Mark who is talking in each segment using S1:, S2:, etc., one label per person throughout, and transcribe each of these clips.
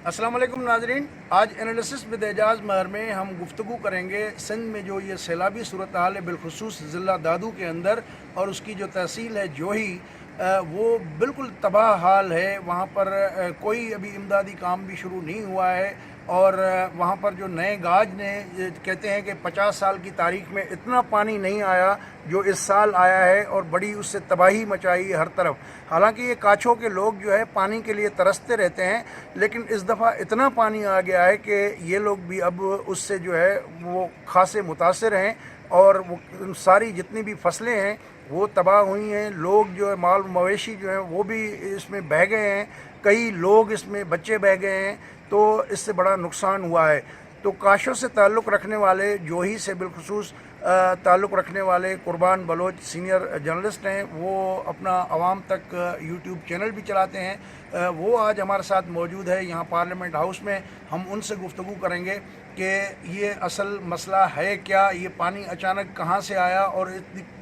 S1: السلام علیکم ناظرین، آج انالیسس ود اعجاز مہر میں ہم گفتگو کریں گے سندھ میں جو یہ سیلابی صورتحال ہے، بالخصوص ضلع دادو کے اندر، اور اس کی جو تحصیل ہے جوہی، وہ بالکل تباہ حال ہے۔ وہاں پر کوئی ابھی امدادی کام بھی شروع نہیں ہوا ہے، اور وہاں پر جو نئے گاج نے کہتے ہیں کہ 50 سال کی تاریخ میں اتنا پانی نہیں آیا جو اس سال آیا ہے، اور بڑی اس سے تباہی مچائی ہر طرف۔ حالانکہ یہ کاچھوں کے لوگ جو ہے پانی کے لیے ترستے رہتے ہیں، لیکن اس دفعہ اتنا پانی آ گیا ہے کہ یہ لوگ بھی اب اس سے جو ہے وہ خاصے متاثر ہیں، اور وہ ساری جتنی بھی فصلیں ہیں وہ تباہ ہوئی ہیں۔ لوگ جو ہے مال مویشی جو ہیں وہ بھی اس میں بہہ گئے ہیں، کئی لوگ اس میں بچے بہہ گئے ہیں، تو اس سے بڑا نقصان ہوا ہے۔ تو کاشوں سے تعلق رکھنے والے، جوہی سے بالخصوص تعلق رکھنے والے قربان بلوچ سینئر جرنلسٹ ہیں، وہ اپنا عوام تک یوٹیوب چینل بھی چلاتے ہیں، وہ آج ہمارے ساتھ موجود ہے یہاں پارلیمنٹ ہاؤس میں۔ ہم ان سے گفتگو کریں گے کہ یہ اصل مسئلہ ہے کیا، یہ پانی اچانک کہاں سے آیا اور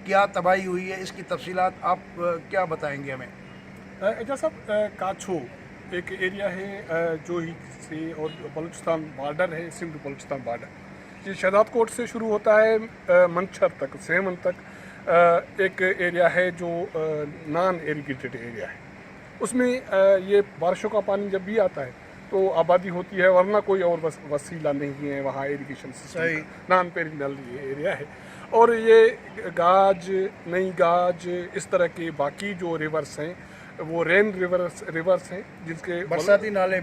S1: کیا تباہی ہوئی ہے، اس کی تفصیلات آپ کیا بتائیں گے ہمیں؟
S2: اعجاز صاحب، کاچھو ایک ایریا ہے جوہی سے اور بلوچستان بارڈر ہے، سندھ بلوچستان بارڈر۔ یہ شہزاد کوٹ سے شروع ہوتا ہے منچھر تک، سیمن تک ایک ایریا ہے جو نان ایریگیٹڈ ایریا ہے۔ اس میں یہ بارشوں کا پانی جب بھی آتا ہے تو آبادی ہوتی ہے، ورنہ کوئی اور وسیلہ نہیں ہے وہاں ایریگیشن سسٹم، نان پیرینل یہ ایریا ہے۔ اور یہ گاج، نئی گاج، اس طرح کے باقی جو ریورس ہیں وہ رین ریورس ہیں، جن کے
S1: برساتی نالے،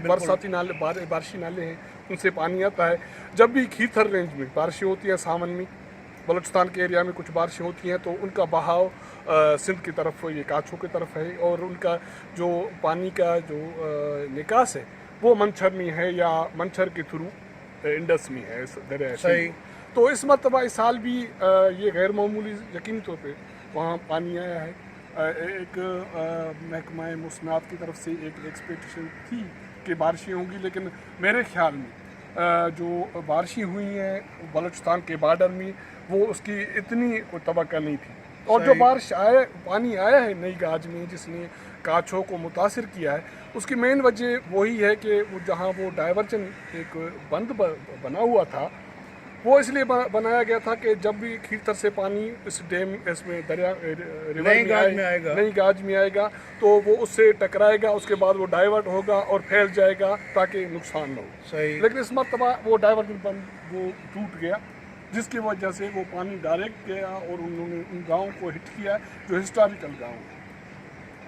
S2: بارشی نالے ہیں، ان سے پانی آتا ہے۔ جب بھی کھیتھر رینج میں بارشیں ہوتی ہیں، سامن میں، بلوچستان کے ایریا میں کچھ بارشیں ہوتی ہیں، تو ان کا بہاؤ سندھ کی طرف، یہ کاچھو کی طرف ہے، اور ان کا جو پانی کا جو نکاس ہے وہ منچھر میں ہے یا منچھر کے تھرو انڈس میں ہے، دریائے
S1: صحیح۔
S2: تو اس مرتبہ اس سال بھی یہ غیر معمولی یقینی طور پہ وہاں پانی آیا ہے۔ ایک محکمہ موسمیات کی طرف سے ایک ایکسپیکٹیشن تھی کہ بارشیں ہوں گی، لیکن میرے خیال میں جو بارشیں ہوئی ہیں بلوچستان کے بارڈر میں وہ اس کی اتنی کوئی توقع نہیں تھی۔ اور جو بارش پانی آیا ہے نئی گاج میں جس نے کاچھو کو متاثر کیا ہے، اس کی مین وجہ وہی ہے کہ جہاں وہ ڈائیورجن ایک بند بنا ہوا تھا، وہ اس لیے بنایا گیا تھا کہ جب بھی کھیتر سے پانی اس ڈیم، اس میں دریا
S1: نئی
S2: گاج میں آئے گا تو وہ اس سے ٹکرائے گا، اس کے بعد وہ ڈائیورٹ ہوگا اور پھیل جائے گا تاکہ نقصان نہ ہو۔ لیکن اس مرتبہ وہ ڈائیورجن بند وہ ٹوٹ گیا، جس کی وجہ سے وہ پانی ڈائریکٹ گیا اور انہوں نے ان گاؤں کو ہٹ کیا جو ہسٹوریکل گاؤں ہیں۔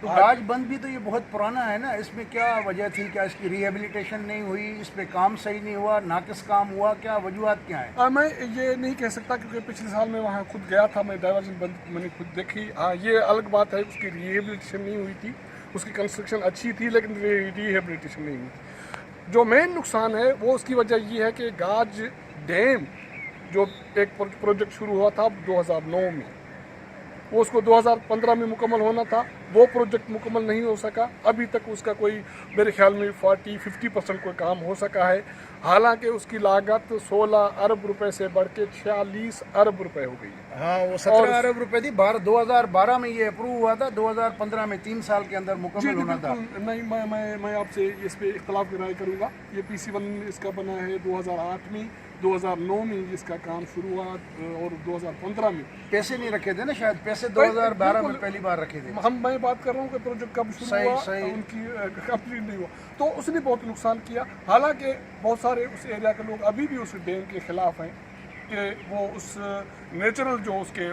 S1: تو گاج بند بھی تو یہ بہت پرانا ہے نا، اس میں کیا وجہ تھی؟ کیا اس کی ری ہیبلیٹیشن نہیں ہوئی، اس پہ کام صحیح نہیں ہوا، ناقص کام ہوا، کیا وجوہات کیا ہیں؟
S2: میں یہ نہیں کہہ سکتا کیونکہ پچھلے سال میں وہاں خود گیا تھا، میں ڈائیورجن بند میں نے خود دیکھی۔ ہاں، یہ الگ بات ہے، اس کی ری ہیبلیٹیشن نہیں ہوئی تھی، اس کی کنسٹرکشن اچھی تھی لیکن ری ہیبلیٹیشن نہیں ہوئی تھی۔ جو مین نقصان ہے وہ اس کی وجہ یہ ہے کہ گاج ڈیم جو ایک پروجیکٹ شروع ہوا تھا 2009 میں، وہ اس کو 2015 میں مکمل ہونا تھا، وہ پروجیکٹ مکمل نہیں ہو سکا۔ ابھی تک اس کا کوئی میرے خیال میں 40-50% کوئی کام ہو سکا ہے، حالانکہ اس کی لاگت 16 ارب روپے سے بڑھ کے 46 ارب روپے ہو گئی ہے۔
S1: ہاں، وہ 17 ارب روپے تھی، 2012 میں یہ اپروو ہوا تھا، 2015 میں 3 سال کے اندر مکمل ہونا تھا۔
S2: نہیں، میں آپ سے اس پہ اختلاف کی رائے کروں گا۔ یہ PC1 اس کا بنا ہے 2008 میں، 2009 میں اس کا کام شروع ہوا، اور 2015 میں
S1: پیسے نہیں رکھے تھے نا، شاید پیسے 2012 میں پہلی بار رکھے تھے۔
S2: میں بات کر رہا ہوں کہ پروجیکٹ کب شروع ہوا، ان کی کمپلیٹ نہیں ہوا، تو اس نے بہت نقصان کیا۔ حالانکہ بہت سارے اس ایریا کے لوگ ابھی بھی اس ڈیم کے خلاف ہیں کہ وہ اس نیچرل جو اس کے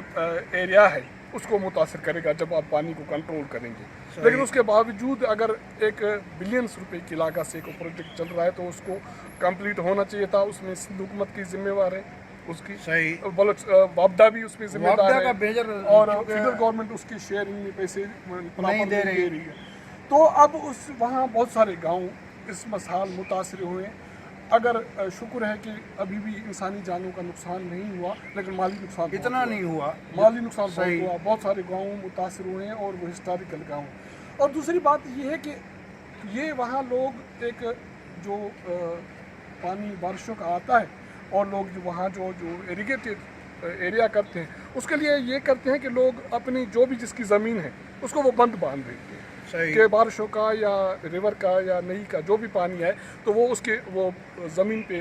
S2: ایریا ہے اس کو متاثر کرے گا جب آپ پانی کو کنٹرول کریں گے۔ لیکن اس کے باوجود اگر ایک بلینس روپے کی لاگت سے کوئی پروجیکٹ چل رہا ہے تو اس کو کمپلیٹ ہونا چاہیے تھا۔ اس میں سندھ حکومت کی ذمہ وار ہے، اس کی وابڈا بھی اس میں ذمہ دار ہے، اور فیڈرل گورنمنٹ اس کی شیئرنگ میں پیسے نہیں دے رہی ہے۔ تو اب وہاں بہت سارے گاؤں اس مسائل متاثر ہوئے ہیں۔ اگر شکر ہے کہ ابھی بھی انسانی جانوں کا نقصان نہیں ہوا، لیکن مالی نقصان
S1: اتنا نہیں ہوا،
S2: مالی نقصان بہت ہوا، بہت سارے گاؤں متاثر ہوئے ہیں، اور وہ ہسٹوریکل گاؤں۔ اور دوسری بات یہ ہے کہ یہ وہاں لوگ ایک جو پانی بارشوں کا آتا ہے اور لوگ وہاں جو ایریگیٹڈ ایریا کرتے ہیں، اس کے لیے یہ کرتے ہیں کہ لوگ اپنی جو بھی جس کی زمین ہے اس کو وہ بند باندھ دیتے ہیں، کہ بارشوں کا یا ریور کا یا نئی کا جو بھی پانی ہے تو وہ اس کے وہ زمین پہ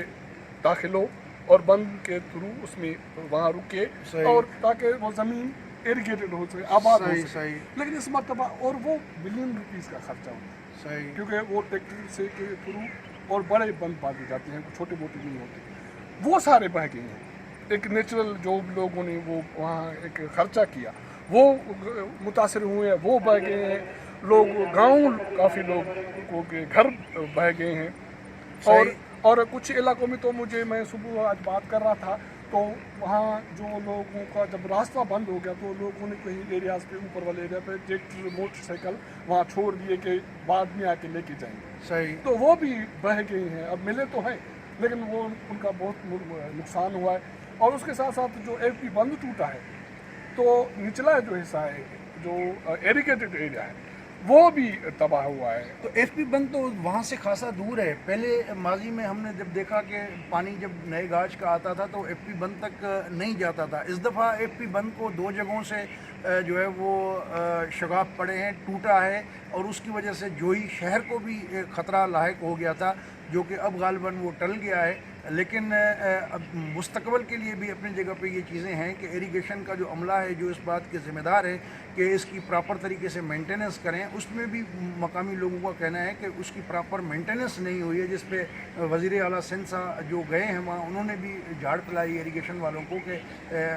S2: داخل ہو اور بند کے تھرو اس میں وہاں رکے اور تاکہ وہ زمین ایریگیٹڈ ہو سکے، آباد ہو سکے. لیکن اس مرتبہ اور وہ بلین روپیز کا خرچہ ہوتا ہے کیونکہ وہ ٹیکٹر سے کے تھرو اور بڑے بند باندھے جاتے ہیں، چھوٹے موٹے نہیں ہوتے، وہ سارے بہہ گئے ہیں. ایک نیچرل جو لوگوں نے وہ وہاں ایک خرچہ کیا وہ متاثر ہوئے ہیں، وہ بہہ گئے ہیں. لوگ گاؤں کافی لوگ کو کے گھر بہہ گئے ہیں. اور کچھ علاقوں میں تو میں صبح آج بات کر رہا تھا تو وہاں جو لوگوں کا جب راستہ بند ہو گیا تو لوگوں نے کہیں ایریاز پہ اوپر والے ایریا پہ ٹریکٹر موٹر سائیکل وہاں چھوڑ دیے کہ بعد میں آ کے لے کے جائیں گے. تو وہ بھی بہہ گئی ہیں. اب ملے تو ہیں لیکن وہ ان کا بہت نقصان ہوا ہے. اور اس کے ساتھ ساتھ جو ایف پی بند ٹوٹا ہے تو نچلا جو حصہ ہے جو ایریگیٹڈ ایریا ہے وہ بھی تباہ ہوا ہے.
S1: تو ایف پی بند تو وہاں سے خاصا دور ہے. پہلے ماضی میں ہم نے جب دیکھا کہ پانی جب نئے گاج کا آتا تھا تو ایف پی بند تک نہیں جاتا تھا. اس دفعہ ایف پی بند کو 2 جگہوں سے جو ہے وہ شگاف پڑے ہیں، ٹوٹا ہے اور اس کی وجہ سے جوہی شہر کو بھی خطرہ لاحق ہو گیا تھا جو کہ اب غالباً وہ ٹل گیا ہے. لیکن اب مستقبل کے لیے بھی اپنی جگہ پہ یہ چیزیں ہیں کہ ایریگیشن کا جو عملہ ہے جو اس بات کے ذمہ دار ہے کہ اس کی پراپر طریقے سے مینٹیننس کریں، اس میں بھی مقامی لوگوں کا کہنا ہے کہ اس کی پراپر مینٹیننس نہیں ہوئی ہے، جس پہ وزیر اعلیٰ سندھ صاحب جو گئے ہیں وہاں انہوں نے بھی جھاڑ پلائی ایریگیشن والوں کو کہ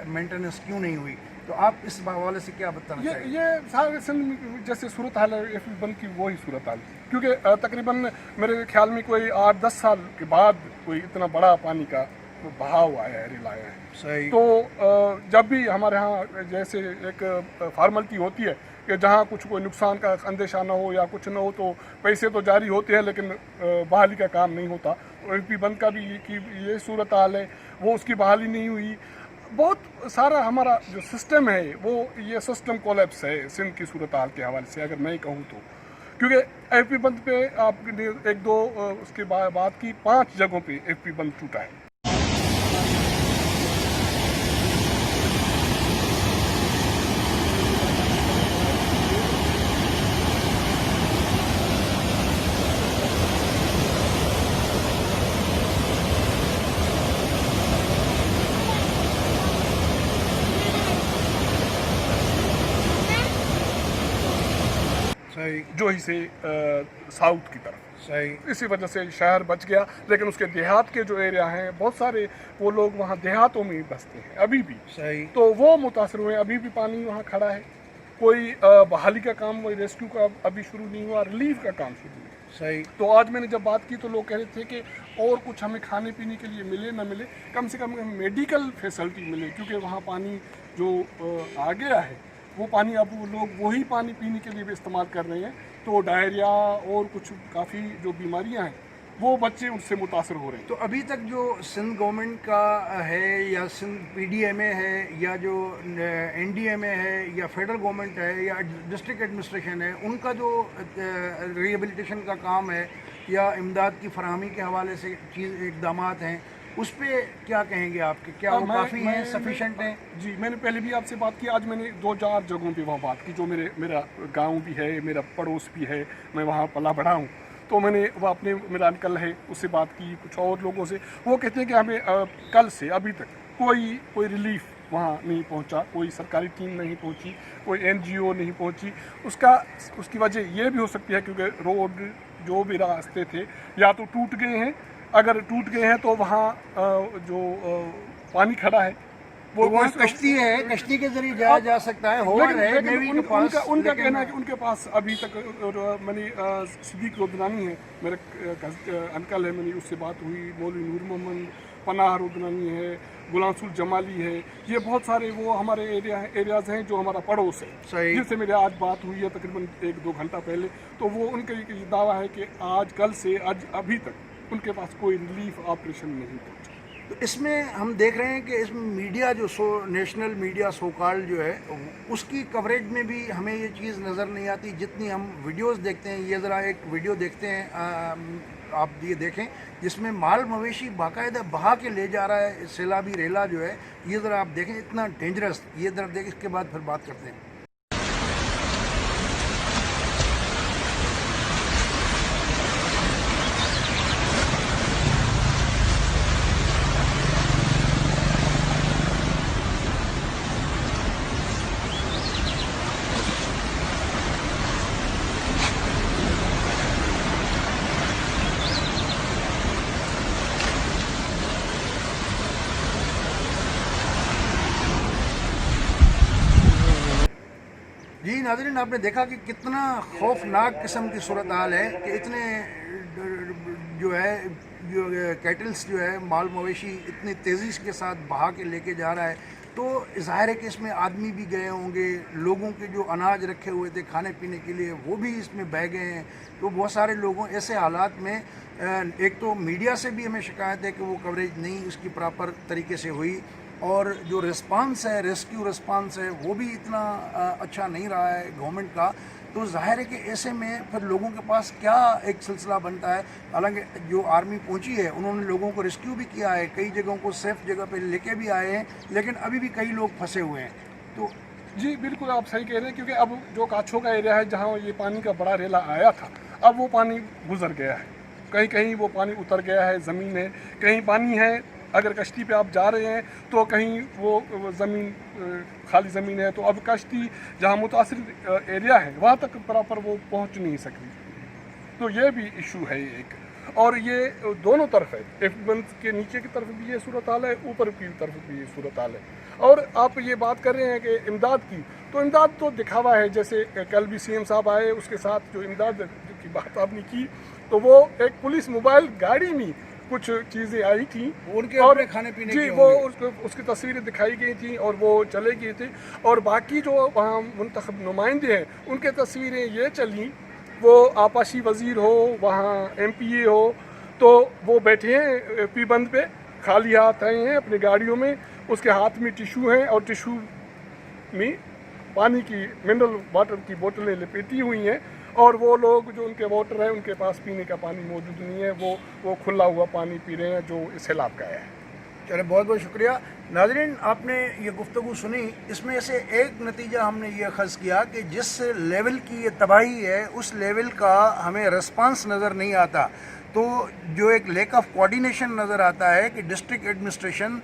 S1: مینٹیننس کیوں نہیں ہوئی. تو آپ اس حوالے سے کیا بتانا چاہیں گے؟
S2: یہ سارے سندھ جیسے صورتحال ہے ایف پی بند کی وہی صورتحال، کیونکہ تقریباً میرے خیال میں کوئی 8-10 سال کے بعد کوئی اتنا بڑا پانی کا بہاؤ آیا ہے، ریل آیا ہے. تو جب بھی ہمارے ہاں جیسے ایک فارملٹی ہوتی ہے کہ جہاں کچھ کوئی نقصان کا اندیشہ نہ ہو یا کچھ نہ ہو تو پیسے تو جاری ہوتے ہیں لیکن بحالی کا کام نہیں ہوتا. ایف پی بند کا بھی یہ صورتحال ہے، وہ اس کی بحالی نہیں ہوئی. بہت سارا ہمارا جو سسٹم ہے وہ یہ سسٹم کولیپس ہے سندھ کی صورتحال کے حوالے سے اگر میں کہوں تو. کیونکہ ایف پی بند پہ آپ نے 1-2 اس کے بعد کی 5 جگہوں پہ ایف پی بند ٹوٹا ہے. جوہی سے ساؤتھ کی طرف، اسی وجہ سے شہر بچ گیا. لیکن اس کے دیہات کے جو ایریا ہیں بہت سارے وہ لوگ وہاں دیہاتوں میں بستے ہیں ابھی بھی، تو وہ متاثر ہوئے. ابھی بھی پانی وہاں کھڑا ہے. کوئی بحالی کا کام، کوئی ریسکیو کا ابھی شروع نہیں ہوا، ریلیف کا کام شروع ہوا. تو آج میں نے جب بات کی تو لوگ کہہ رہے تھے کہ اور کچھ ہمیں کھانے پینے کے لیے ملے نہ ملے، کم سے کم میڈیکل فیسلٹی ملے، کیونکہ وہاں پانی جو آ گیا ہے وہ پانی اب لوگ وہی پانی پینے کے لیے بھی استعمال کر رہے ہیں. تو ڈائریا اور کچھ کافی جو بیماریاں ہیں وہ بچے ان سے متاثر ہو رہے ہیں.
S1: تو ابھی تک جو سندھ گورنمنٹ کا ہے یا سندھ پی ڈی ایم اے ہے یا جو این ڈی ایم اے ہے یا فیڈرل گورنمنٹ ہے یا ڈسٹرکٹ ایڈمنسٹریشن ہے، ان کا جو ریہیبلیٹیشن کا کام ہے یا امداد کی فراہمی کے حوالے سے اقدامات ہیں، اس پہ کیا کہیں گے آپ کے؟ کیا وہ کافی ہیں، سفیشینٹ ہیں؟
S2: جی، میں نے پہلے بھی آپ سے بات کی. آج میں نے 2-4 جگہوں پہ وہاں بات کی جو میرا گاؤں بھی ہے، میرا پڑوس بھی ہے، میں وہاں پلا بڑھا ہوں. تو میں نے وہ میرا انکل ہے اس سے بات کی، کچھ اور لوگوں سے. وہ کہتے ہیں کہ ہمیں کل سے ابھی تک کوئی ریلیف وہاں نہیں پہنچا، کوئی سرکاری ٹیم نہیں پہنچی، کوئی این جی او نہیں پہنچی. اس کی وجہ یہ بھی ہو سکتی ہے کیونکہ روڈ جو بھی راستے تھے یا تو ٹوٹ گئے ہیں. اگر ٹوٹ گئے ہیں تو وہاں جو پانی کھڑا ہے
S1: وہ کشتی ہے، کشتی کے ذریعے جایا جا سکتا ہے.
S2: ان کا کہنا ہے کہ ان کے پاس ابھی تک، میں نے صدیق رودنانی ہے میرا انکل ہے، میں نے اس سے بات ہوئی، مولوی نور محمد پناہ رودنانی ہے، غلام رسول جمالی ہے، یہ بہت سارے وہ ہمارے ایریاز ہیں جو ہمارا پڑوس ہے، جن سے میرے آج بات ہوئی ہے تقریباً 1-2 گھنٹہ پہلے. تو وہ ان کا یہ دعویٰ ہے کہ آج کل سے ابھی تک ان کے پاس کوئی ریلیف آپریشن نہیں پہنچا.
S1: تو اس میں ہم دیکھ رہے ہیں کہ اس میں میڈیا جو نیشنل میڈیا سوکال جو ہے اس کی کوریج میں بھی ہمیں یہ چیز نظر نہیں آتی جتنی ہم ویڈیوز دیکھتے ہیں. یہ ذرا ایک ویڈیو دیکھتے ہیں، آپ یہ دیکھیں جس میں مال مویشی باقاعدہ بہا کے لے جا رہا ہے سیلابی ریلا جو ہے. یہ ذرا آپ دیکھیں، اتنا ڈینجرس. یہ ذرا دیکھ، اس کے بعد پھر بات کرتے ہیں. جی ناظرین، آپ نے دیکھا کہ کتنا خوفناک قسم کی صورتحال ہے کہ اتنے جو ہے جو کیٹلس جو ہے مال مویشی اتنی تیزی کے ساتھ بہا کے لے کے جا رہا ہے، تو ظاہر ہے کہ اس میں آدمی بھی گئے ہوں گے، لوگوں کے جو اناج رکھے ہوئے تھے کھانے پینے کے لیے وہ بھی اس میں بہہ گئے ہیں. تو بہت سارے لوگوں ایسے حالات میں ایک تو میڈیا سے بھی ہمیں شکایت ہے کہ وہ کوریج نہیں اس کی پراپر طریقے سے ہوئی، اور جو رسپانس ہے ریسکیو رسپانس ہے وہ بھی اتنا اچھا نہیں رہا ہے گورنمنٹ کا. تو ظاہر ہے کہ ایسے میں پھر لوگوں کے پاس کیا ایک سلسلہ بنتا ہے. حالانکہ جو آرمی پہنچی ہے انہوں نے لوگوں کو ریسکیو بھی کیا ہے، کئی جگہوں کو سیف جگہ پہ لے کے بھی آئے ہیں، لیکن ابھی بھی کئی لوگ پھنسے ہوئے ہیں. تو
S2: جی بالکل آپ صحیح کہہ رہے ہیں، کیونکہ اب جو کاچھو کا ایریا ہے جہاں یہ پانی کا بڑا ریلا آیا تھا، اب وہ پانی گزر گیا ہے، کہیں کہیں وہ پانی اتر گیا ہے، زمین ہے، کہیں پانی ہے. اگر کشتی پہ آپ جا رہے ہیں تو کہیں وہ زمین خالی زمین ہے، تو اب کشتی جہاں متاثر ایریا ہے وہاں تک پراپر وہ پہنچ نہیں سکتی. تو یہ بھی ایشو ہے ایک، اور یہ دونوں طرف ہے، ایف کے نیچے کی طرف بھی یہ صورتحال ہے، اوپر کی طرف بھی یہ صورتحال ہے. اور آپ یہ بات کر رہے ہیں کہ امداد کی، تو امداد تو دکھاوا ہے. جیسے کل بھی سی ایم صاحب آئے، اس کے ساتھ جو امداد کی بات آپ نے کی، تو وہ ایک پولیس موبائل گاڑی میں کچھ چیزیں آئی تھیں
S1: ان کے
S2: اور
S1: اپنے کھانے پینے
S2: جی
S1: کی
S2: وہ اس کی تصویریں دکھائی گئی تھیں اور وہ چلے گئے تھے. اور باقی جو وہاں منتخب نمائندے ہیں ان کے تصویریں یہ چلیں، وہ آپاشی وزیر ہو، وہاں ایم پی اے ہو، تو وہ بیٹھے ہیں پی بند پہ، خالی ہاتھ آئے ہیں اپنی گاڑیوں میں، اس کے ہاتھ میں ٹیشو ہیں اور ٹیشو میں پانی کی منرل واٹر کی بوتلیں لپیٹی ہوئی ہیں. اور وہ لوگ جو ان کے ووٹر ہیں ان کے پاس پینے کا پانی موجود نہیں ہے، وہ کھلا ہوا پانی پی رہے ہیں جو اس سیلاب کا ہے.
S1: چلے بہت بہت شکریہ. ناظرین، آپ نے یہ گفتگو سنی، اس میں سے ایک نتیجہ ہم نے یہ اخذ کیا کہ جس لیول کی یہ تباہی ہے اس لیول کا ہمیں رسپانس نظر نہیں آتا. تو جو ایک لیک آف کوآرڈینیشن نظر آتا ہے کہ ڈسٹرکٹ ایڈمنسٹریشن،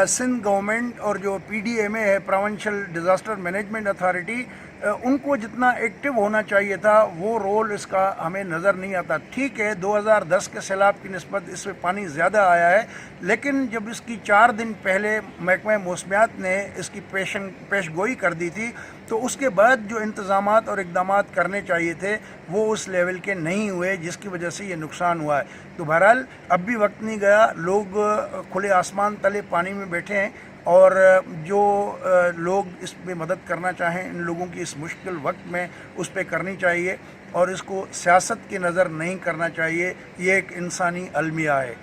S1: سندھ گورنمنٹ اور جو پی ڈی ایم اے ہے، پروونشل ڈیزاسٹر مینجمنٹ اتھارٹی، ان کو جتنا ایکٹیو ہونا چاہیے تھا وہ رول اس کا ہمیں نظر نہیں آتا. ٹھیک ہے 2010 کے سیلاب کی نسبت اس میں پانی زیادہ آیا ہے، لیکن جب اس کی 4 دن پہلے محکمہ موسمیات نے اس کی پیش گوئی کر دی تھی، تو اس کے بعد جو انتظامات اور اقدامات کرنے چاہیے تھے وہ اس لیول کے نہیں ہوئے، جس کی وجہ سے یہ نقصان ہوا ہے. تو بہرحال اب بھی وقت نہیں گیا، لوگ کھلے آسمان تلے پانی میں بیٹھے ہیں، اور جو لوگ اس پہ مدد کرنا چاہیں ان لوگوں کی اس مشکل وقت میں اس پہ کرنی چاہیے، اور اس کو سیاست کی نظر نہیں کرنا چاہیے. یہ ایک انسانی المیہ ہے.